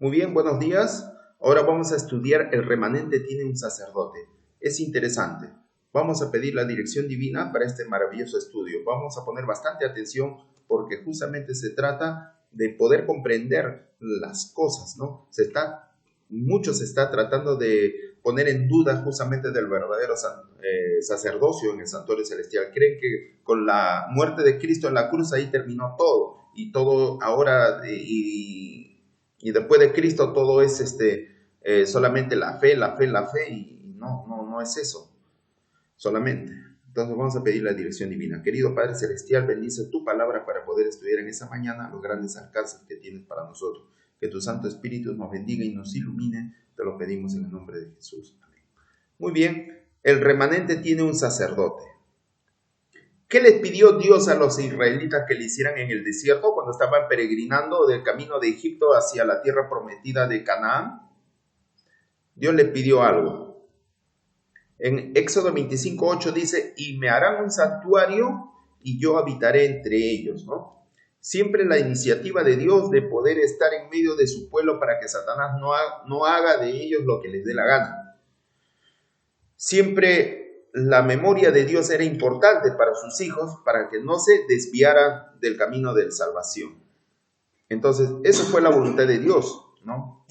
Muy bien, buenos días. Ahora vamos a estudiar el remanente tiene un sacerdote. Es interesante. Vamos a pedir la dirección divina para este maravilloso estudio. Vamos a poner bastante atención porque justamente se trata de poder comprender las cosas, ¿no? Mucho se está tratando de poner en duda justamente del verdadero sacerdocio en el santuario celestial. Creen que con la muerte de Cristo en la cruz ahí terminó todo y todo ahora y después de Cristo todo es solamente la fe y no es eso solamente. Entonces vamos a pedir la dirección divina. Querido Padre Celestial, bendice tu palabra para poder estudiar en esa mañana los grandes alcances que tienes para nosotros. Que tu Santo Espíritu nos bendiga y nos ilumine. Te lo pedimos en el nombre de Jesús. Amén. Muy bien, el remanente tiene un sacerdote. ¿Qué les pidió Dios a los israelitas que le hicieran en el desierto cuando estaban peregrinando del camino de Egipto hacia la tierra prometida de Canaán? Dios les pidió algo. En Éxodo 25:8 dice, y me harán un santuario y yo habitaré entre ellos, ¿no? Siempre la iniciativa de Dios de poder estar en medio de su pueblo para que Satanás no haga de ellos lo que les dé la gana. Siempre la memoria de Dios era importante para sus hijos para que no se desviaran del camino de salvación. Entonces, eso fue la voluntad de Dios, ¿no?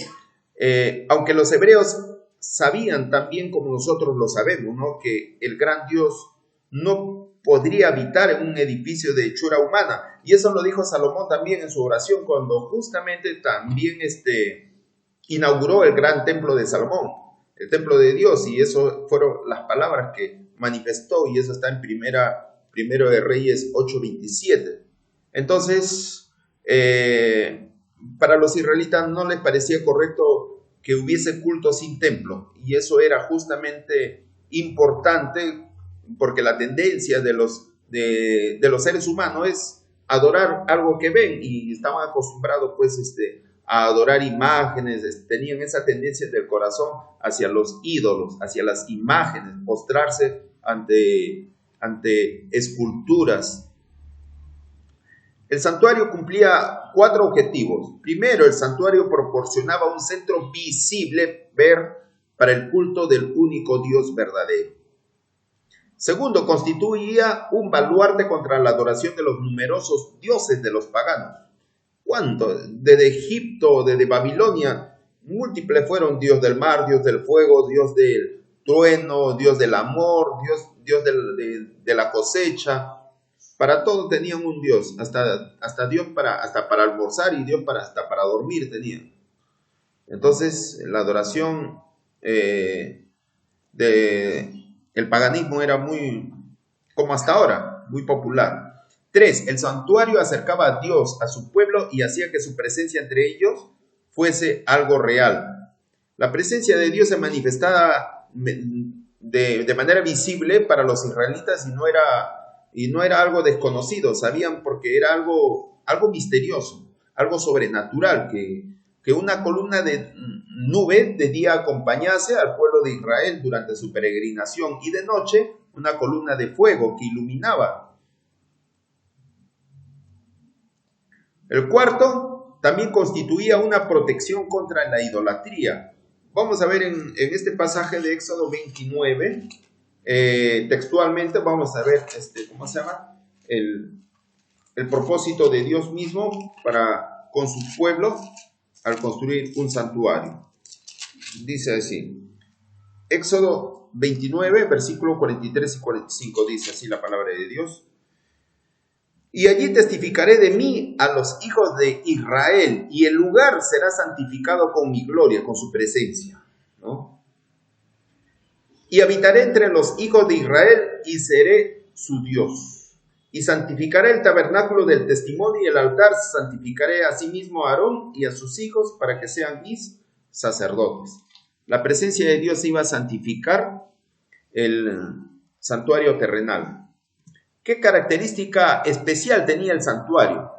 Aunque los hebreos sabían también como nosotros lo sabemos, ¿no? Que el gran Dios no podría habitar en un edificio de hechura humana. Y eso lo dijo Salomón también en su oración cuando justamente también inauguró el gran templo de Salomón, el templo de Dios, y eso fueron las palabras que manifestó, y eso está en Primero de Reyes 8:27. Entonces, para los israelitas no les parecía correcto que hubiese culto sin templo, y eso era justamente importante porque la tendencia de los seres humanos es adorar algo que ven, y estaban acostumbrados pues a adorar imágenes, tenían esa tendencia del corazón hacia los ídolos, hacia las imágenes, postrarse ante esculturas. El santuario cumplía 4 objetivos. Primero, el santuario proporcionaba un centro visible para el culto del único Dios verdadero. Segundo, constituía un baluarte contra la adoración de los numerosos dioses de los paganos. ¿Cuánto? Desde Egipto, desde Babilonia, múltiples fueron: Dios del mar, Dios del fuego, Dios del trueno, Dios del amor, Dios de la cosecha. Para todo tenían un Dios, hasta Dios hasta para almorzar y Dios hasta para dormir tenían. Entonces, la adoración el paganismo era muy, como hasta ahora, muy popular. 3. El santuario acercaba a Dios a su pueblo y hacía que su presencia entre ellos fuese algo real. La presencia de Dios se manifestaba de manera visible para los israelitas y no era algo desconocido. Sabían porque era algo misterioso, algo sobrenatural, que una columna de nube de día acompañase al pueblo de Israel durante su peregrinación, y de noche una columna de fuego que iluminaba. El cuarto también constituía una protección contra la idolatría. Vamos a ver en este pasaje de Éxodo 29, textualmente vamos a ver ¿cómo se llama? El propósito de Dios mismo con su pueblo al construir un santuario. Dice así, Éxodo 29, versículos 43 y 45, dice así la palabra de Dios. Y allí testificaré de mí a los hijos de Israel, y el lugar será santificado con mi gloria, con su presencia, ¿no? Y habitaré entre los hijos de Israel, y seré su Dios. Y santificaré el tabernáculo del testimonio y el altar, santificaré a sí mismo a Aarón y a sus hijos para que sean mis sacerdotes. La presencia de Dios iba a santificar el santuario terrenal. ¿Qué característica especial tenía el santuario?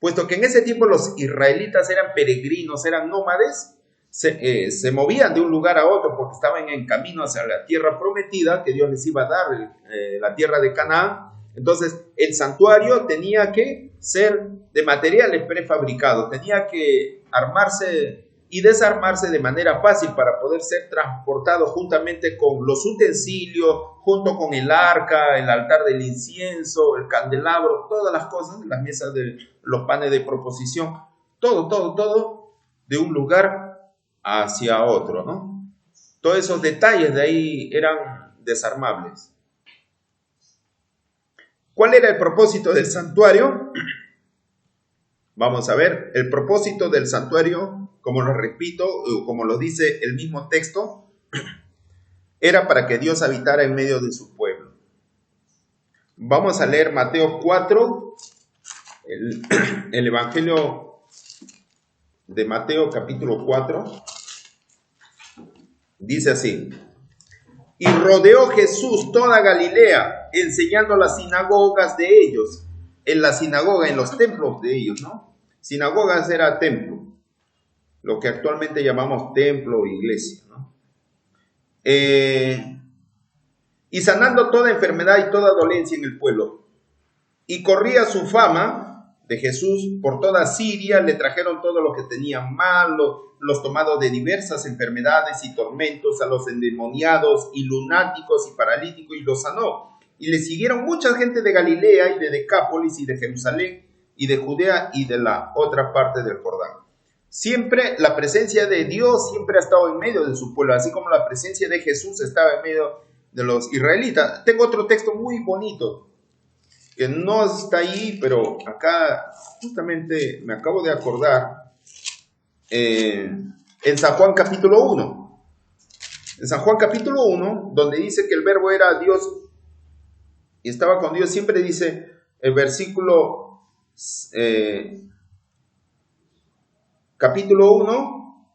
Puesto que en ese tiempo los israelitas eran peregrinos, eran nómades, se movían de un lugar a otro porque estaban en camino hacia la tierra prometida que Dios les iba a dar, la tierra de Canaán. Entonces, el santuario tenía que ser de materiales prefabricados, tenía que armarse y desarmarse de manera fácil para poder ser transportado juntamente con los utensilios, junto con el arca, el altar del incienso, el candelabro, todas las cosas, las mesas de los panes de proposición, todo de un lugar hacia otro, ¿no? Todos esos detalles de ahí eran desarmables. ¿Cuál era el propósito del santuario? Vamos a ver, el propósito del santuario, como lo repito, como lo dice el mismo texto, era para que Dios habitara en medio de su pueblo. Vamos a leer Mateo 4, el Evangelio de Mateo capítulo 4, dice así: y rodeó Jesús toda Galilea, enseñando las sinagogas de ellos. En la sinagoga, en los templos de ellos, ¿no? Sinagogas era templo, lo que actualmente llamamos templo o iglesia, ¿no? Y sanando toda enfermedad y toda dolencia en el pueblo. Y corría su fama de Jesús por toda Siria, le trajeron todo lo que tenían mal, los tomados de diversas enfermedades y tormentos, a los endemoniados y lunáticos y paralíticos, y los sanó. Y le siguieron mucha gente de Galilea y de Decápolis y de Jerusalén y de Judea y de la otra parte del Jordán. Siempre la presencia de Dios siempre ha estado en medio de su pueblo, así como la presencia de Jesús estaba en medio de los israelitas. Tengo otro texto muy bonito que no está ahí, pero acá justamente me acabo de acordar, en San Juan capítulo 1. En San Juan capítulo 1, donde dice que el verbo era Dios y estaba con Dios, siempre dice el versículo, capítulo 1,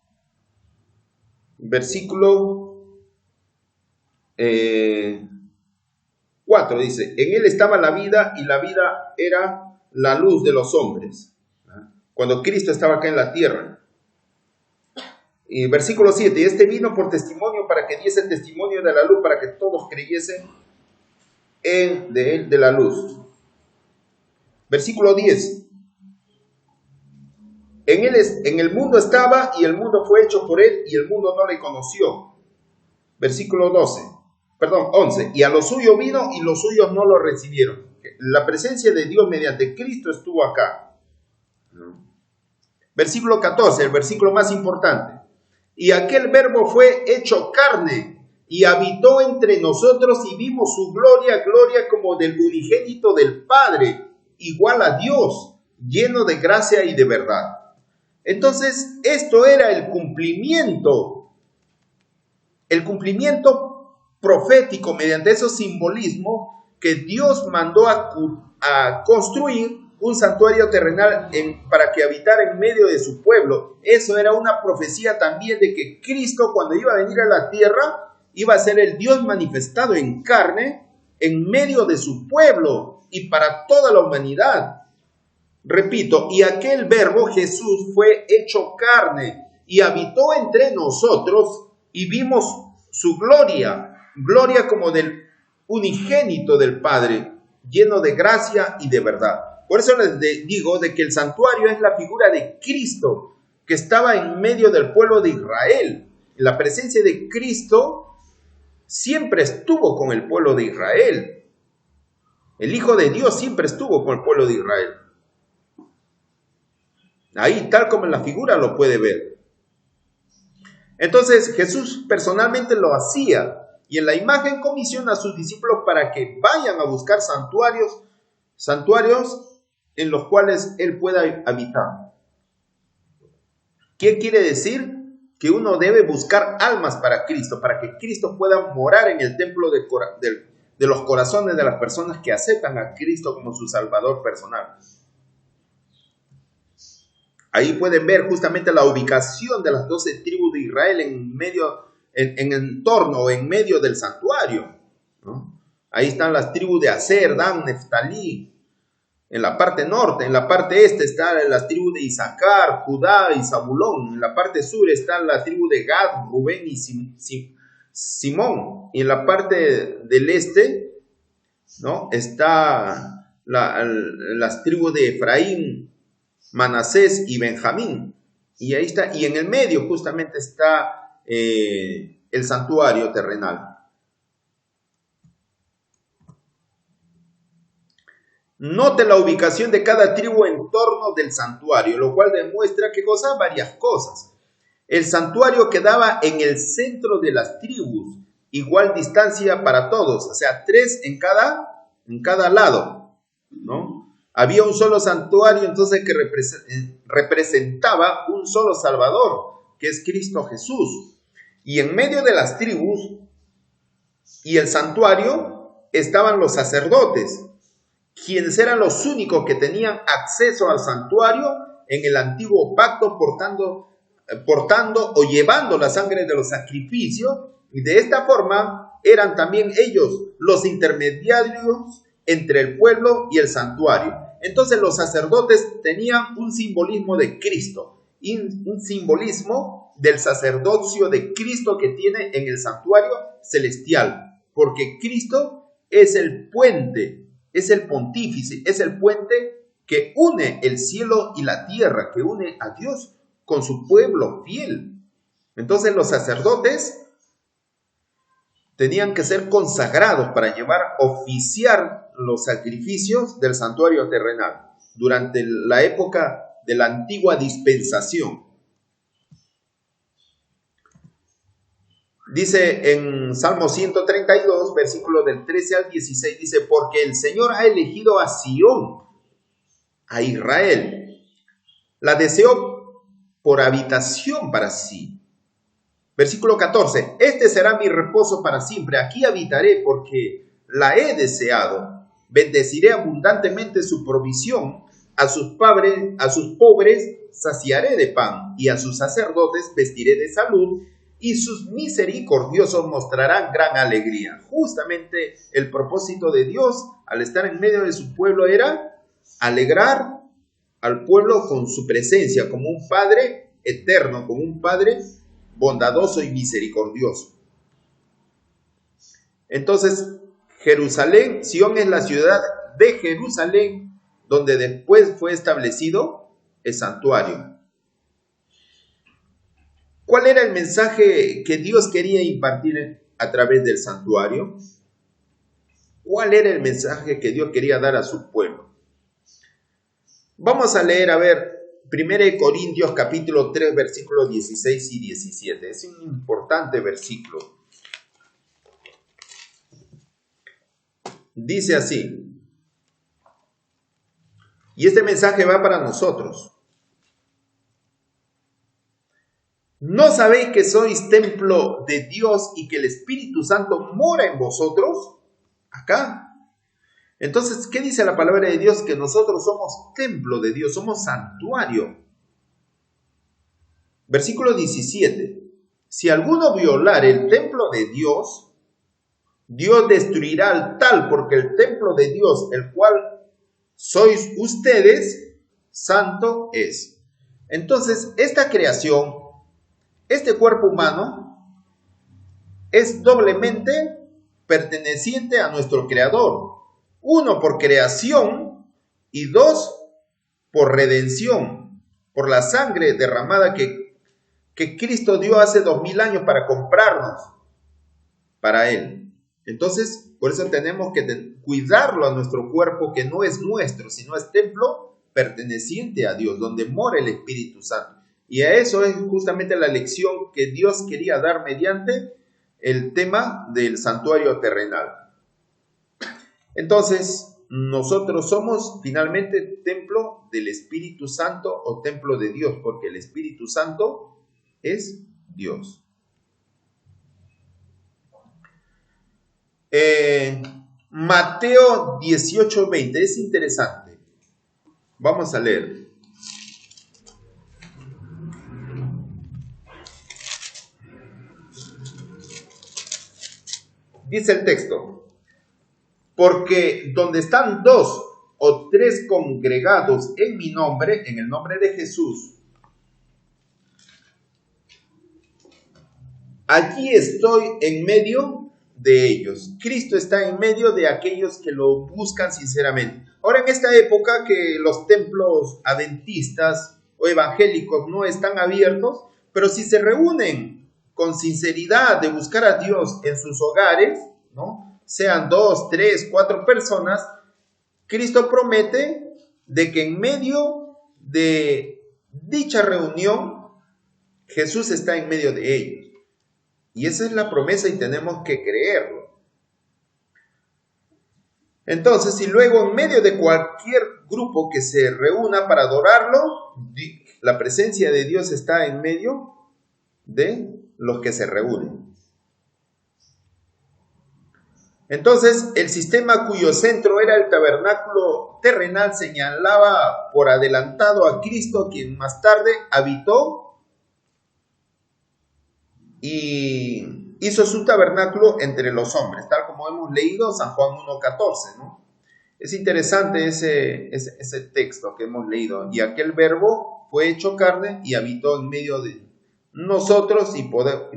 versículo 4, dice: en él estaba la vida y la vida era la luz de los hombres. Cuando Cristo estaba acá en la tierra. Y versículo 7, este vino por testimonio para que diese el testimonio de la luz, para que todos creyesen de él, de la luz. Versículo 10, en el mundo estaba y el mundo fue hecho por él y el mundo no le conoció. Versículo 11, y a los suyos vino y los suyos no lo recibieron. La presencia de Dios mediante Cristo estuvo acá. Versículo 14, el versículo más importante. Y aquel verbo fue hecho carne y habitó entre nosotros y vimos su gloria, gloria como del unigénito del Padre, igual a Dios, lleno de gracia y de verdad. Entonces, esto era el cumplimiento profético mediante esos simbolismos que Dios mandó a construir un santuario terrenal para que habitara en medio de su pueblo. Eso era una profecía también de que Cristo, cuando iba a venir a la tierra, iba a ser el Dios manifestado en carne en medio de su pueblo y para toda la humanidad. Repito, y aquel verbo Jesús fue hecho carne y habitó entre nosotros y vimos su gloria, gloria como del unigénito del Padre, lleno de gracia y de verdad. Por eso les digo de que el santuario es la figura de Cristo que estaba en medio del pueblo de Israel. La presencia de Cristo siempre estuvo con el pueblo de Israel. El Hijo de Dios siempre estuvo con el pueblo de Israel. Ahí, tal como en la figura lo puede ver. Entonces Jesús personalmente lo hacía y en la imagen comisiona a sus discípulos para que vayan a buscar santuarios en los cuales Él pueda habitar. ¿Qué quiere decir? Que uno debe buscar almas para Cristo, para que Cristo pueda morar en el templo de los corazones de las personas que aceptan a Cristo como su Salvador personal. Ahí pueden ver justamente la ubicación de las 12 tribus de Israel en torno o en medio del santuario, ¿no? Ahí están las tribus de Aser, Dan, Neftalí. En la parte norte, en la parte este están las tribus de Isaacar, Judá y Zabulón. En la parte sur están las tribus de Gad, Rubén y Simón. Y en la parte del este ¿no? Está las tribus de Efraín, Manasés y Benjamín. Y ahí está, y en el medio justamente está el santuario terrenal. Note la ubicación de cada tribu en torno del santuario, lo cual demuestra ¿qué cosa? Varias cosas. El santuario quedaba en el centro de las tribus, igual distancia para todos, o sea, 3 en cada lado, ¿no? Había un solo santuario entonces que representaba un solo Salvador, que es Cristo Jesús. Y en medio de las tribus y el santuario estaban los sacerdotes, quienes eran los únicos que tenían acceso al santuario en el antiguo pacto, portando o llevando la sangre de los sacrificios, y de esta forma eran también ellos los intermediarios entre el pueblo y el santuario. Entonces los sacerdotes tenían un simbolismo de Cristo, un simbolismo del sacerdocio de Cristo que tiene en el santuario celestial, porque Cristo es el puente, es el pontífice, es el puente que une el cielo y la tierra, que une a Dios con su pueblo fiel. Entonces los sacerdotes tenían que ser consagrados para oficiar los sacrificios del santuario terrenal durante la época de la antigua dispensación. Dice en Salmo 132, versículos del 13 al 16, dice, porque el Señor ha elegido a Sión, a Israel, la deseó por habitación para sí. Versículo 14, este será mi reposo para siempre, aquí habitaré porque la he deseado, bendeciré abundantemente su provisión, a sus pobres saciaré de pan, y a sus sacerdotes vestiré de salud, y sus misericordiosos mostrarán gran alegría. Justamente el propósito de Dios al estar en medio de su pueblo era alegrar al pueblo con su presencia, como un Padre eterno, como un Padre bondadoso y misericordioso. Entonces, Jerusalén, Sión es la ciudad de Jerusalén, donde después fue establecido el santuario. ¿Cuál era el mensaje que Dios quería impartir a través del santuario? ¿Cuál era el mensaje que Dios quería dar a su pueblo? Vamos a leer, 1 Corintios capítulo 3, versículos 16 y 17. Es un importante versículo. Dice así, y este mensaje va para nosotros. ¿No sabéis que sois templo de Dios y que el Espíritu Santo mora en vosotros? Acá. Entonces, ¿qué dice la palabra de Dios? Que nosotros somos templo de Dios, somos santuario. Versículo 17. Si alguno violare el templo de Dios, Dios destruirá al tal, porque el templo de Dios, el cual sois ustedes, santo es. Entonces, esta creación, este cuerpo humano, es doblemente perteneciente a nuestro Creador. 1, por creación, y 2, por redención, por la sangre derramada que Cristo dio hace 2000 años para comprarnos para Él. Entonces, por eso tenemos que cuidarlo a nuestro cuerpo, que no es nuestro, sino es templo perteneciente a Dios, donde mora el Espíritu Santo. Y a eso es justamente la lección que Dios quería dar mediante el tema del santuario terrenal. Entonces, nosotros somos finalmente templo del Espíritu Santo o templo de Dios, porque el Espíritu Santo es Dios. Mateo 18:20, es interesante. Vamos a leer. Dice el texto, porque donde están 2 o 3 congregados en mi nombre, en el nombre de Jesús, allí estoy en medio de ellos. Cristo está en medio de aquellos que lo buscan sinceramente. Ahora, en esta época que los templos adventistas o evangélicos no están abiertos, pero si se reúnen con sinceridad de buscar a Dios en sus hogares, ¿no? Sean 2, 3, 4 personas, Cristo promete de que en medio de dicha reunión, Jesús está en medio de ellos. Y esa es la promesa y tenemos que creerlo. Entonces, si luego en medio de cualquier grupo que se reúna para adorarlo, la presencia de Dios está en medio de los que se reúnen. Entonces, el sistema cuyo centro era el tabernáculo terrenal señalaba por adelantado a Cristo, quien más tarde habitó y hizo su tabernáculo entre los hombres, tal como hemos leído San Juan 1:14, ¿no? Es interesante ese texto que hemos leído. Y aquel verbo fue hecho carne y habitó en medio de nosotros y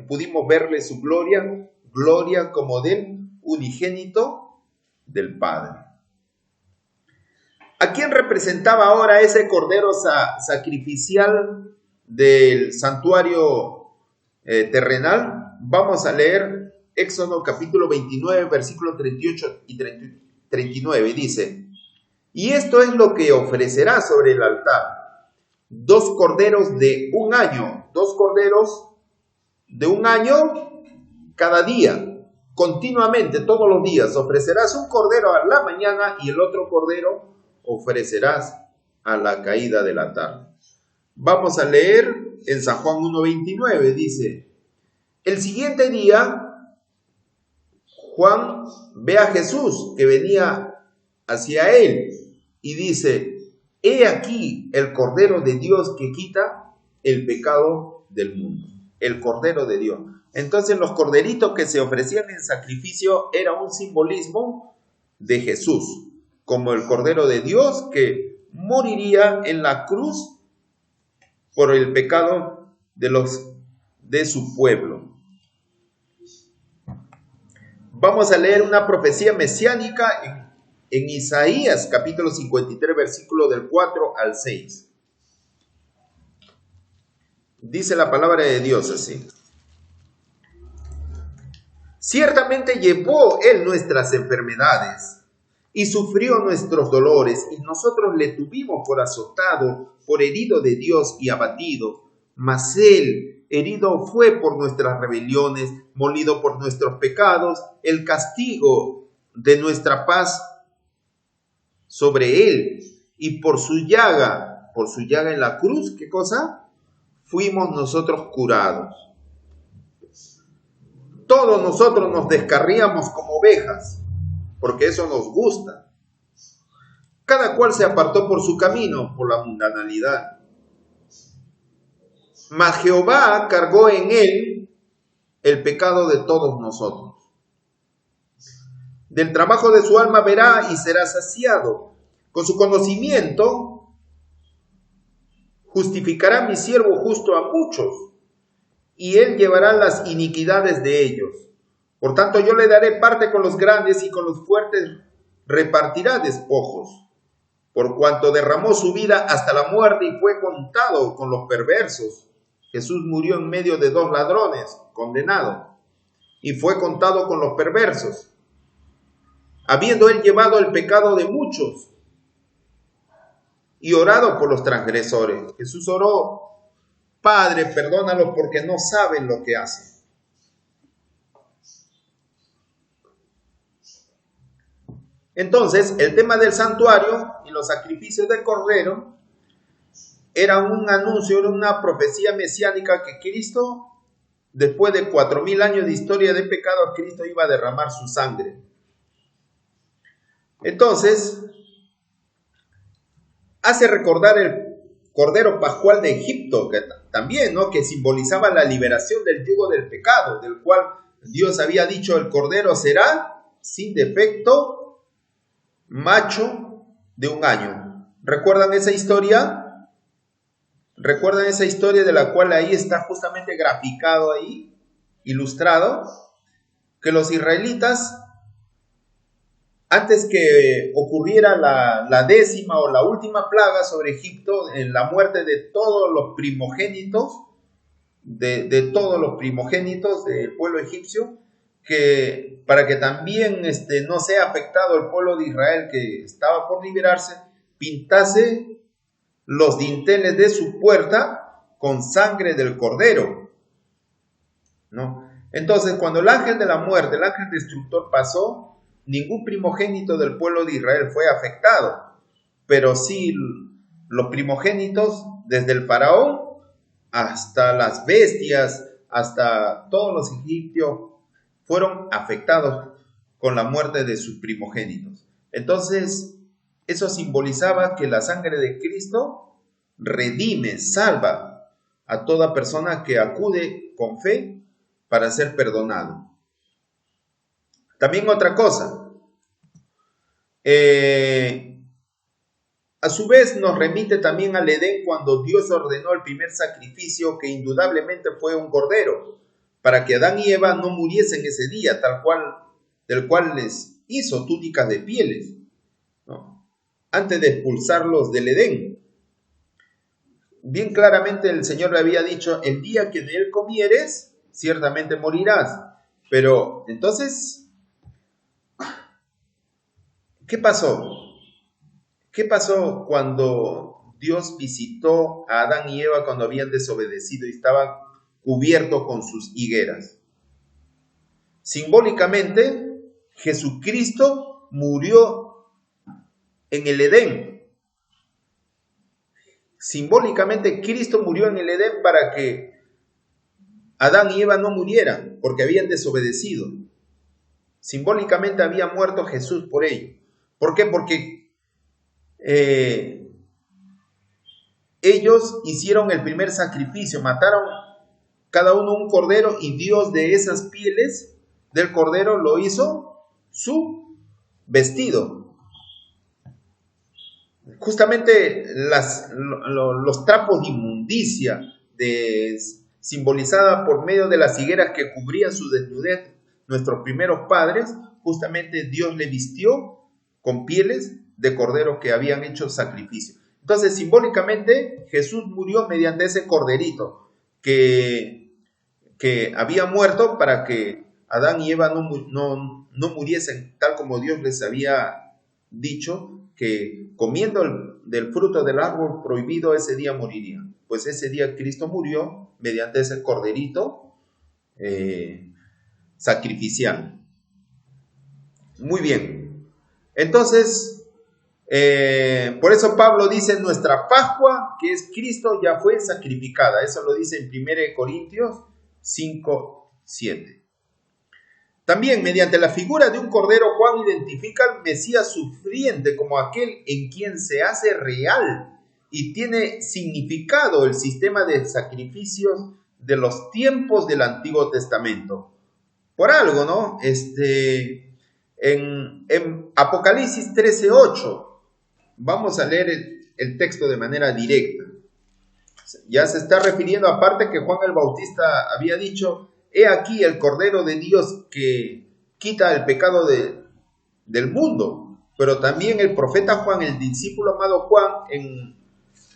pudimos verle su gloria, gloria como del unigénito del Padre. ¿A quién representaba ahora ese cordero sacrificial del santuario terrenal? Vamos a leer Éxodo capítulo 29, versículos 38 y 39. Dice: y esto es lo que ofrecerá sobre el altar: 2 corderos de un año, 2 corderos de un año cada día, continuamente, todos los días. Ofrecerás un cordero a la mañana y el otro cordero ofrecerás a la caída de la tarde. Vamos a leer en San Juan 1:29, dice: el siguiente día, Juan ve a Jesús que venía hacia él y dice: he aquí el Cordero de Dios que quita el pecado del mundo. El Cordero de Dios. Entonces los corderitos que se ofrecían en sacrificio era un simbolismo de Jesús, como el Cordero de Dios que moriría en la cruz por el pecado de su pueblo. Vamos a leer una profecía mesiánica en Isaías capítulo 53, versículo del 4 al 6. Dice la palabra de Dios así: ciertamente llevó él nuestras enfermedades y sufrió nuestros dolores, y nosotros le tuvimos por azotado, por herido de Dios y abatido. Mas él herido fue por nuestras rebeliones, molido por nuestros pecados. El castigo de nuestra paz sobre él, y por su llaga en la cruz, ¿qué cosa? Fuimos nosotros curados. Todos nosotros nos descarríamos como ovejas, porque eso nos gusta. Cada cual se apartó por su camino, por la mundanalidad. Mas Jehová cargó en él el pecado de todos nosotros. Del trabajo de su alma verá y será saciado. Con su conocimiento justificará mi siervo justo a muchos, y él llevará las iniquidades de ellos. Por tanto, yo le daré parte con los grandes, y con los fuertes repartirá despojos. Por cuanto derramó su vida hasta la muerte y fue contado con los perversos. Jesús murió en medio de 2 ladrones, condenado, y fue contado con los perversos, habiendo él llevado el pecado de muchos y orado por los transgresores. Jesús oró: Padre, perdónalos porque no saben lo que hacen. Entonces, el tema del santuario y los sacrificios del cordero era un anuncio, era una profecía mesiánica que Cristo, después de 4000 años de historia de pecado, Cristo iba a derramar su sangre. Entonces, hace recordar el Cordero Pascual de Egipto, que también, ¿no?, que simbolizaba la liberación del yugo del pecado, del cual Dios había dicho: el Cordero será sin defecto, macho de 1 año. ¿Recuerdan esa historia? ¿Recuerdan esa historia de la cual ahí está justamente graficado ahí, ilustrado? que los israelitas, antes que ocurriera la 10ª o la última plaga sobre Egipto, en la muerte de todos los primogénitos, de todos los primogénitos del pueblo egipcio, que para que también no sea afectado el pueblo de Israel que estaba por liberarse, pintase los dinteles de su puerta con sangre del cordero, ¿no? Entonces, cuando el ángel de la muerte, el ángel destructor pasó, ningún primogénito del pueblo de Israel fue afectado, pero sí los primogénitos, desde el faraón hasta las bestias, hasta todos los egipcios, fueron afectados con la muerte de sus primogénitos. Entonces, eso simbolizaba que la sangre de Cristo redime, salva a toda persona que acude con fe para ser perdonado. También otra cosa, a su vez nos remite también al Edén, cuando Dios ordenó el primer sacrificio, que indudablemente fue un cordero, para que Adán y Eva no muriesen ese día, del cual les hizo túnicas de pieles, ¿no?, antes de expulsarlos del Edén. Bien claramente el Señor le había dicho: el día que de él comieres, ciertamente morirás. Pero entonces, ¿qué pasó? ¿Qué pasó cuando Dios visitó a Adán y Eva cuando habían desobedecido y estaban cubiertos con sus higueras? Simbólicamente, Jesucristo murió en el Edén. Simbólicamente, Cristo murió en el Edén para que Adán y Eva no murieran, porque habían desobedecido. Simbólicamente había muerto Jesús por ello. ¿Por qué? Porque ellos hicieron el primer sacrificio, mataron cada uno un cordero, y Dios de esas pieles del cordero lo hizo su vestido. Justamente los trapos de inmundicia simbolizada por medio de las higueras que cubrían su desnudez nuestros primeros padres, justamente Dios le vistió con pieles de cordero que habían hecho sacrificio. Entonces, simbólicamente, Jesús murió mediante ese corderito que había muerto para que Adán y Eva no muriesen, tal como Dios les había dicho, que comiendo del fruto del árbol prohibido ese día morirían. Pues ese día Cristo murió mediante ese corderito sacrificial. Muy bien. Entonces, por eso Pablo dice: nuestra Pascua, que es Cristo, ya fue sacrificada. Eso lo dice en 1 Corintios 5:7. También, mediante la figura de un cordero, Juan identifica al Mesías sufriente como aquel en quien se hace real y tiene significado el sistema de sacrificios de los tiempos del Antiguo Testamento. Por algo, ¿no? En Apocalipsis 13:8, vamos a leer el texto de manera directa. Ya se está refiriendo, aparte, que Juan el Bautista había dicho: he aquí el Cordero de Dios que quita el pecado del mundo. Pero también el profeta Juan, el discípulo amado Juan,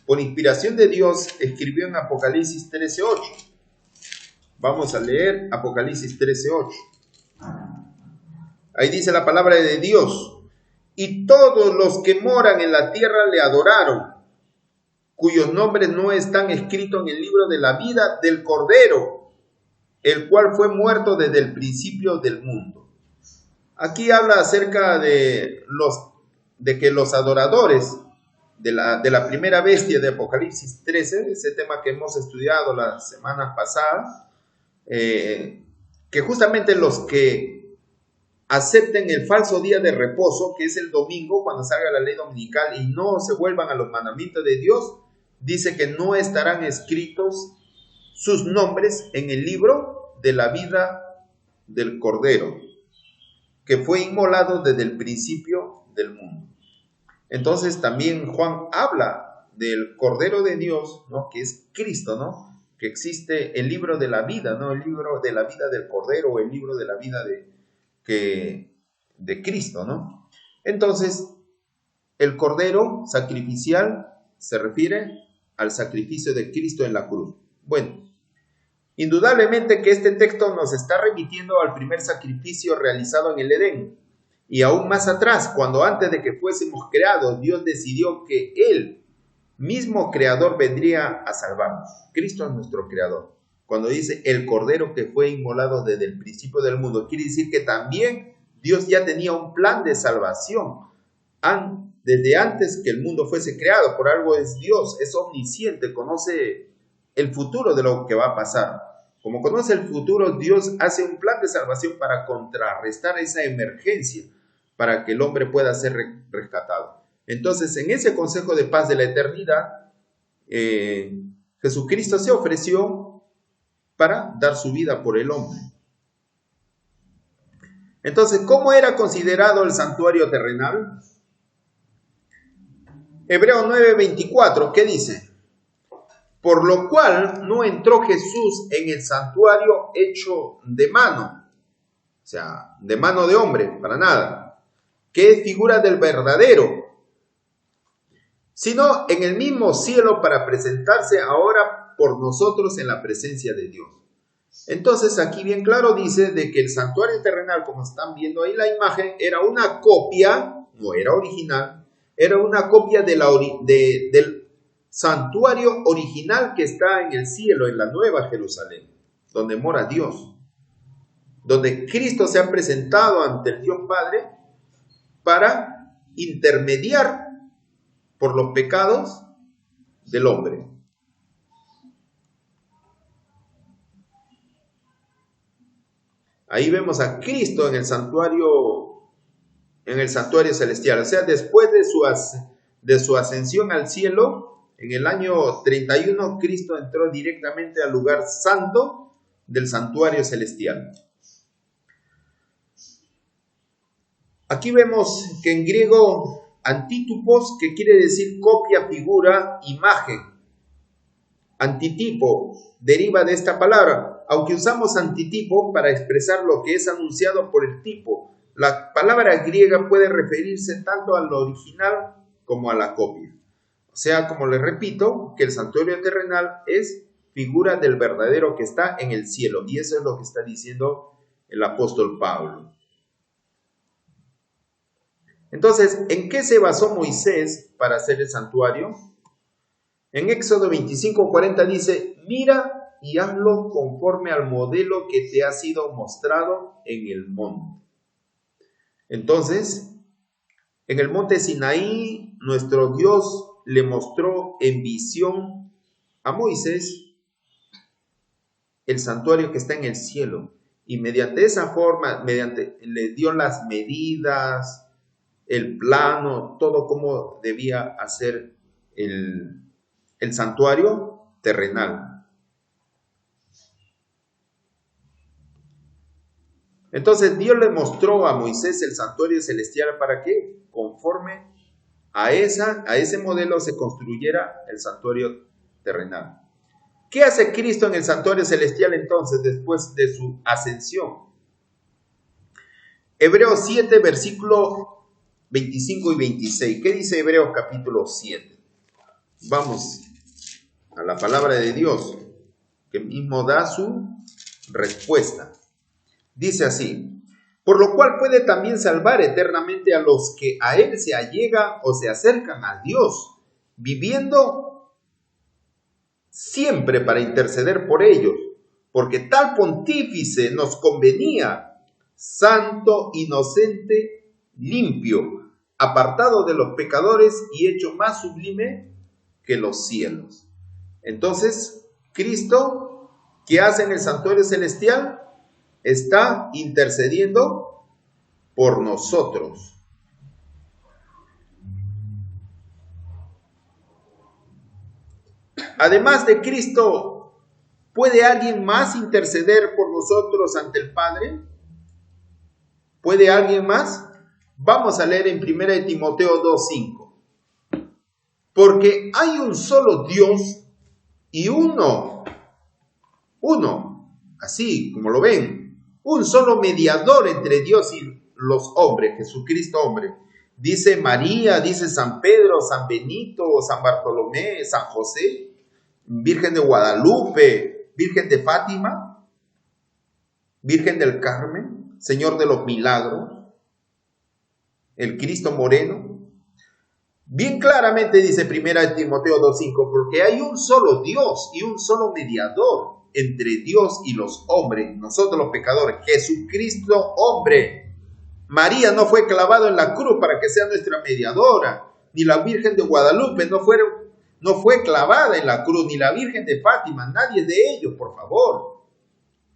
por inspiración de Dios, escribió en Apocalipsis 13:8. Vamos a leer Apocalipsis 13:8. Ahí dice la palabra de Dios: y todos los que moran en la tierra le adoraron, cuyos nombres no están escritos en el libro de la vida del Cordero, el cual fue muerto desde el principio del mundo. Aquí habla acerca de que los adoradores de la primera bestia de Apocalipsis 13, ese tema que hemos estudiado las semanas pasadas, que justamente los que acepten el falso día de reposo, que es el domingo, cuando salga la ley dominical, y no se vuelvan a los mandamientos de Dios, dice que no estarán escritos sus nombres en el libro de la vida del Cordero, que fue inmolado desde el principio del mundo. Entonces también Juan habla del Cordero de Dios, ¿no?, que es Cristo, ¿no?, que existe el libro de la vida, ¿no?, el libro de la vida del Cordero, o el libro de la vida de Cristo, ¿no? Entonces, el cordero sacrificial se refiere al sacrificio de Cristo en la cruz. Bueno, indudablemente que este texto nos está remitiendo al primer sacrificio realizado en el Edén. Y aún más atrás, cuando antes de que fuésemos creados, Dios decidió que Él, mismo creador, vendría a salvarnos. Cristo es nuestro creador. Cuando dice el cordero que fue inmolado desde el principio del mundo, quiere decir que también Dios ya tenía un plan de salvación desde antes que el mundo fuese creado. Por algo es Dios, es omnisciente, conoce el futuro de lo que va a pasar. Como conoce el futuro, Dios hace un plan de salvación para contrarrestar esa emergencia, para que el hombre pueda ser rescatado. Entonces, en ese consejo de paz de la eternidad, Jesucristo se ofreció para dar su vida por el hombre. Entonces, ¿cómo era considerado el santuario terrenal? Hebreos 9:24, ¿qué dice? Por lo cual no entró Jesús en el santuario hecho de mano, o sea, de mano de hombre, para nada, que es figura del verdadero, sino en el mismo cielo para presentarse ahora por nosotros en la presencia de Dios. Entonces aquí bien claro dice de que el santuario terrenal, como están viendo ahí la imagen, era una copia, no era original, era una copia del santuario original que está en el cielo, en la Nueva Jerusalén, donde mora Dios, donde Cristo se ha presentado ante el Dios Padre para intermediar por los pecados del hombre. Ahí vemos a Cristo en el santuario celestial. O sea, después de su ascensión al cielo, en el año 31, Cristo entró directamente al lugar santo del santuario celestial. Aquí vemos que en griego antítupos, que quiere decir copia, figura, imagen. Antitipo deriva de esta palabra, aunque usamos antitipo para expresar lo que es anunciado por el tipo. La palabra griega puede referirse tanto al original como a la copia. O sea, como les repito, que el santuario terrenal es figura del verdadero que está en el cielo. Y eso es lo que está diciendo el apóstol Pablo. Entonces, ¿en qué se basó Moisés para hacer el santuario? En Éxodo 25:40 dice, mira y hazlo conforme al modelo que te ha sido mostrado en el monte. Entonces, en el monte Sinaí, nuestro Dios le mostró en visión a Moisés el santuario que está en el cielo. Y mediante esa forma, le dio las medidas, el plano, todo cómo debía hacer el santuario terrenal. Entonces Dios le mostró a Moisés el santuario celestial para que, conforme a ese modelo, se construyera el santuario terrenal. ¿Qué hace Cristo en el santuario celestial entonces después de su ascensión? Hebreos 7, versículo 25 y 26. ¿Qué dice Hebreos capítulo 7? Vamos a la palabra de Dios, que mismo da su respuesta. Dice así, por lo cual puede también salvar eternamente a los que a Él se allegan o se acercan a Dios, viviendo siempre para interceder por ellos, porque tal pontífice nos convenía, santo, inocente, limpio, apartado de los pecadores y hecho más sublime que los cielos. Entonces, Cristo, ¿qué hace en el santuario celestial? Está intercediendo por nosotros. Además de Cristo, ¿puede alguien más interceder por nosotros ante el Padre? ¿Puede alguien más? Vamos a leer en 1 Timoteo 2:5. Porque hay un solo Dios y uno, así como lo ven, un solo mediador entre Dios y los hombres, Jesucristo hombre. Dice María, dice San Pedro, San Benito, San Bartolomé, San José, Virgen de Guadalupe, Virgen de Fátima, Virgen del Carmen, Señor de los Milagros, el Cristo Moreno. Bien claramente dice 1 Timoteo 2:5, porque hay un solo Dios y un solo mediador entre Dios y los hombres, nosotros los pecadores, Jesucristo hombre. María no fue clavado en la cruz para que sea nuestra mediadora, ni la Virgen de Guadalupe no fue clavada en la cruz, ni la Virgen de Fátima, nadie de ellos, por favor.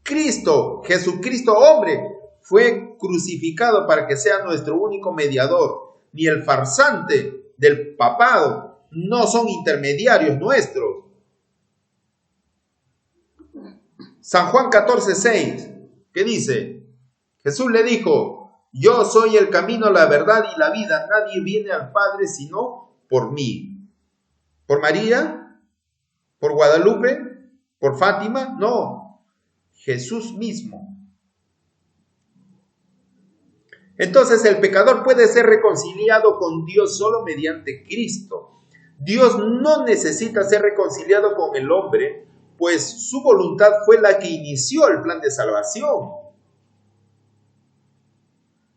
Cristo, Jesucristo hombre, fue crucificado para que sea nuestro único mediador, ni el farsante del papado no son intermediarios nuestros. San Juan 14:6, ¿qué dice? Jesús le dijo: yo soy el camino, la verdad y la vida. Nadie viene al Padre sino por mí. ¿Por María? ¿Por Guadalupe? ¿Por Fátima? No. Jesús mismo. Entonces el pecador puede ser reconciliado con Dios solo mediante Cristo. Dios no necesita ser reconciliado con el hombre, pues su voluntad fue la que inició el plan de salvación.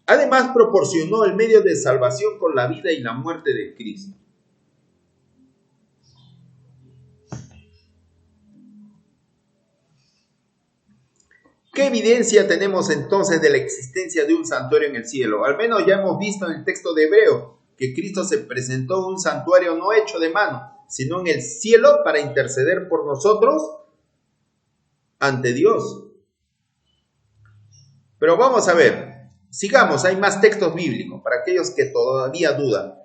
Además, proporcionó el medio de salvación con la vida y la muerte de Cristo. ¿Qué evidencia tenemos entonces de la existencia de un santuario en el cielo? Al menos ya hemos visto en el texto de Hebreo que Cristo se presentó en un santuario no hecho de mano, sino en el cielo para interceder por nosotros ante Dios. Pero vamos a ver. Sigamos, hay más textos bíblicos para aquellos que todavía dudan.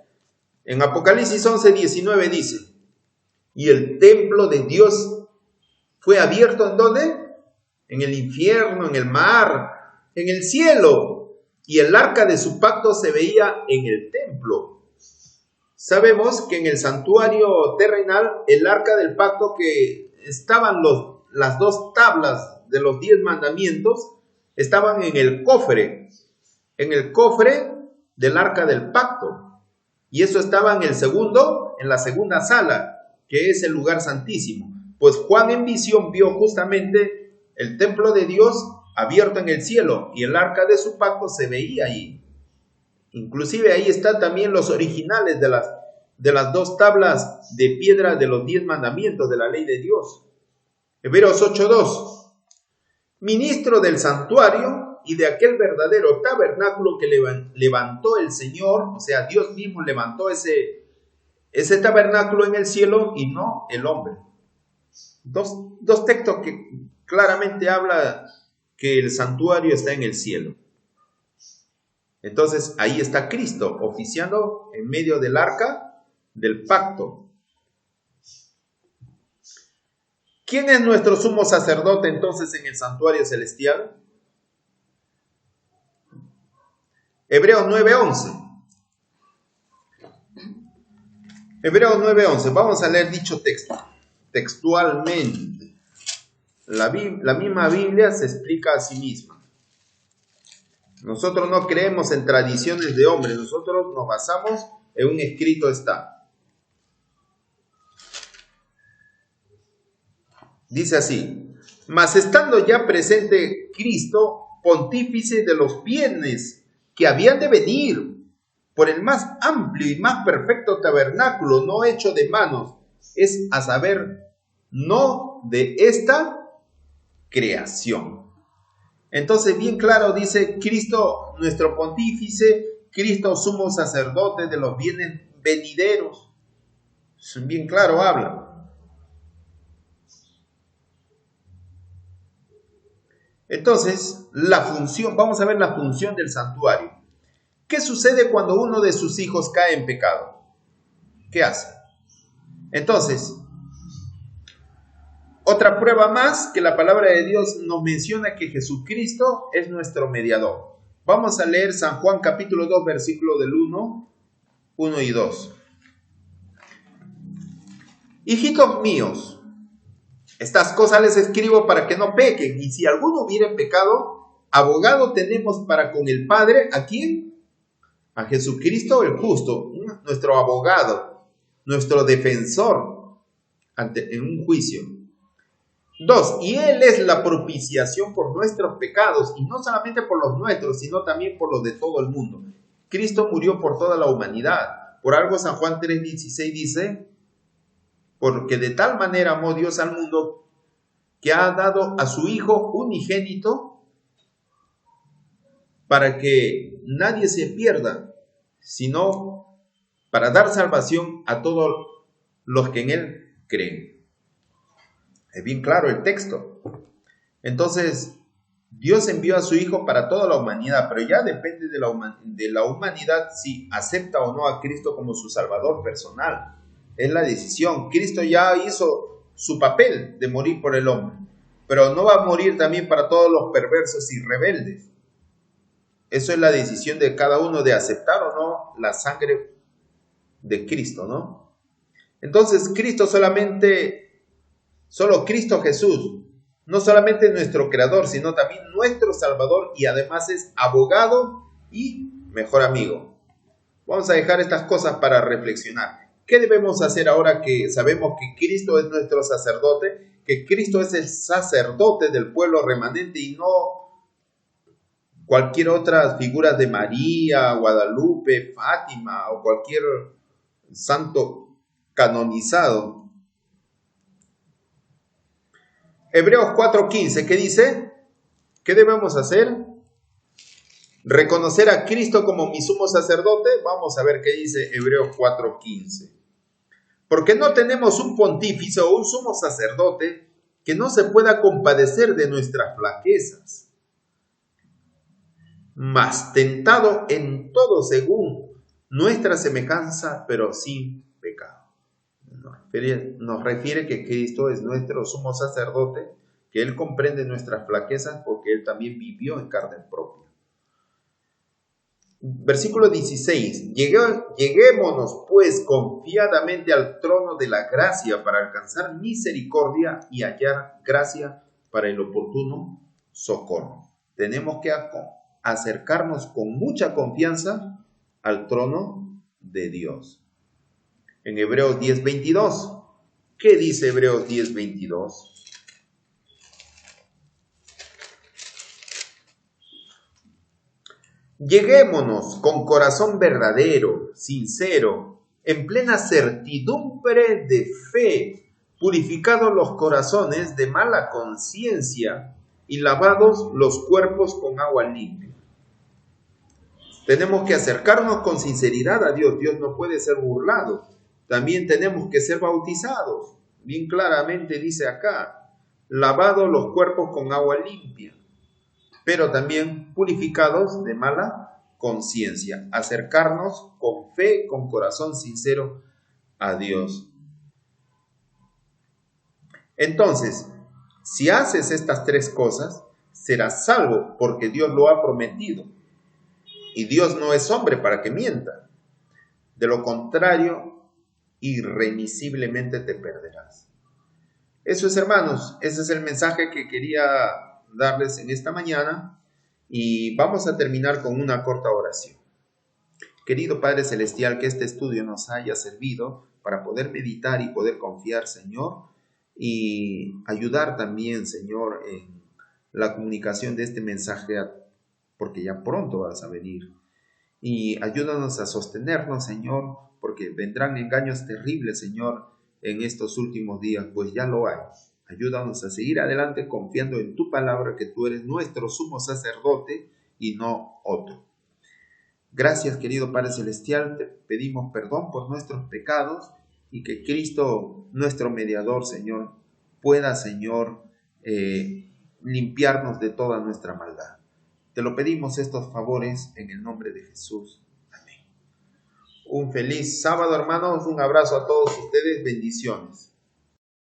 En Apocalipsis 11:19 dice: y el templo de Dios fue abierto ¿en dónde? En el infierno, en el mar, en el cielo, y el arca de su pacto se veía en el templo. Sabemos que en el santuario terrenal, el arca del pacto, que estaban las dos tablas de los 10 mandamientos, estaban en el cofre del arca del pacto, y eso estaba en la segunda sala, que es el lugar santísimo. Pues Juan en visión vio justamente el templo de Dios abierto en el cielo, y el arca de su pacto se veía ahí. Inclusive ahí están también los originales de las 2 tablas de piedra de los 10 mandamientos de la ley de Dios. Hebreos 8:2, ministro del santuario y de aquel verdadero tabernáculo que levantó el Señor, o sea, Dios mismo levantó ese tabernáculo en el cielo y no el hombre. Dos textos que claramente habla que el santuario está en el cielo. Entonces ahí está Cristo oficiando en medio del arca del pacto. ¿Quién es nuestro sumo sacerdote entonces en el santuario celestial? Hebreos 9:11. Hebreos 9:11. Vamos a leer dicho texto textualmente. La misma Biblia se explica a sí misma. Nosotros no creemos en tradiciones de hombres, nosotros nos basamos en un escrito está. Dice así: mas estando ya presente Cristo, pontífice de los bienes que habían de venir, por el más amplio y más perfecto tabernáculo, no hecho de manos, es a saber, no de esta creación. Entonces, bien claro dice Cristo, nuestro pontífice, Cristo sumo sacerdote de los bienes venideros. Bien claro habla. Entonces, vamos a ver la función del santuario. ¿Qué sucede cuando uno de sus hijos cae en pecado? ¿Qué hace? Entonces, otra prueba más que la palabra de Dios nos menciona que Jesucristo es nuestro mediador. Vamos a leer San Juan capítulo 2, versículo del 1 y 2. Hijitos míos, estas cosas les escribo para que no pequen, y si alguno hubiere pecado, abogado tenemos para con el Padre, ¿a quién? A Jesucristo el justo, nuestro abogado, nuestro defensor en un juicio. 2, y Él es la propiciación por nuestros pecados, y no solamente por los nuestros, sino también por los de todo el mundo. Cristo murió por toda la humanidad. Por algo San Juan 3:16 dice, porque de tal manera amó Dios al mundo que ha dado a su Hijo unigénito para que nadie se pierda, sino para dar salvación a todos los que en Él creen. Es bien claro el texto. Entonces, Dios envió a su Hijo para toda la humanidad, pero ya depende de la humanidad si acepta o no a Cristo como su Salvador personal. Es la decisión. Cristo ya hizo su papel de morir por el hombre, pero no va a morir también para todos los perversos y rebeldes. Eso es la decisión de cada uno de aceptar o no la sangre de Cristo, ¿no? Entonces, solo Cristo Jesús, no solamente nuestro Creador, sino también nuestro Salvador, y además es abogado y mejor amigo. Vamos a dejar estas cosas para reflexionar. ¿Qué debemos hacer ahora que sabemos que Cristo es nuestro sacerdote? Que Cristo es el sacerdote del pueblo remanente y no cualquier otra figura de María, Guadalupe, Fátima o cualquier santo canonizado. Hebreos 4:15, ¿qué dice? ¿Qué debemos hacer? ¿Reconocer a Cristo como mi sumo sacerdote? Vamos a ver qué dice Hebreos 4:15. Porque no tenemos un pontífice o un sumo sacerdote que no se pueda compadecer de nuestras flaquezas, mas tentado en todo según nuestra semejanza, pero sin pecado. Nos refiere que Cristo es nuestro sumo sacerdote, que Él comprende nuestras flaquezas porque Él también vivió en carne propia. Versículo 16. Lleguémonos pues confiadamente al trono de la gracia para alcanzar misericordia y hallar gracia para el oportuno socorro. Tenemos que acercarnos con mucha confianza al trono de Dios. En Hebreos 10:22. ¿Qué dice Hebreos 10:22? Lleguémonos con corazón verdadero, sincero, en plena certidumbre de fe, purificados los corazones de mala conciencia y lavados los cuerpos con agua limpia. Tenemos que acercarnos con sinceridad a Dios. Dios no puede ser burlado. También tenemos que ser bautizados. Bien claramente dice acá, lavados los cuerpos con agua limpia, pero también purificados de mala conciencia. Acercarnos con fe, con corazón sincero a Dios. Entonces, si haces estas tres cosas, serás salvo porque Dios lo ha prometido. Y Dios no es hombre para que mienta. De lo contrario, irremisiblemente te perderás. Eso es, hermanos, ese es el mensaje que quería darles en esta mañana, y vamos a terminar con una corta oración. Querido Padre Celestial, que este estudio nos haya servido para poder meditar y poder confiar, Señor, y ayudar también, Señor, en la comunicación de este mensaje, porque ya pronto vas a venir. Y ayúdanos a sostenernos, Señor, porque vendrán engaños terribles, Señor, en estos últimos días, pues ya lo hay. Ayúdanos a seguir adelante confiando en tu palabra, que tú eres nuestro sumo sacerdote y no otro. Gracias, querido Padre Celestial, te pedimos perdón por nuestros pecados y que Cristo, nuestro mediador, Señor, pueda, Señor, limpiarnos de toda nuestra maldad. Te lo pedimos estos favores en el nombre de Jesús. Amén. Un feliz sábado, hermanos. Un abrazo a todos ustedes. Bendiciones.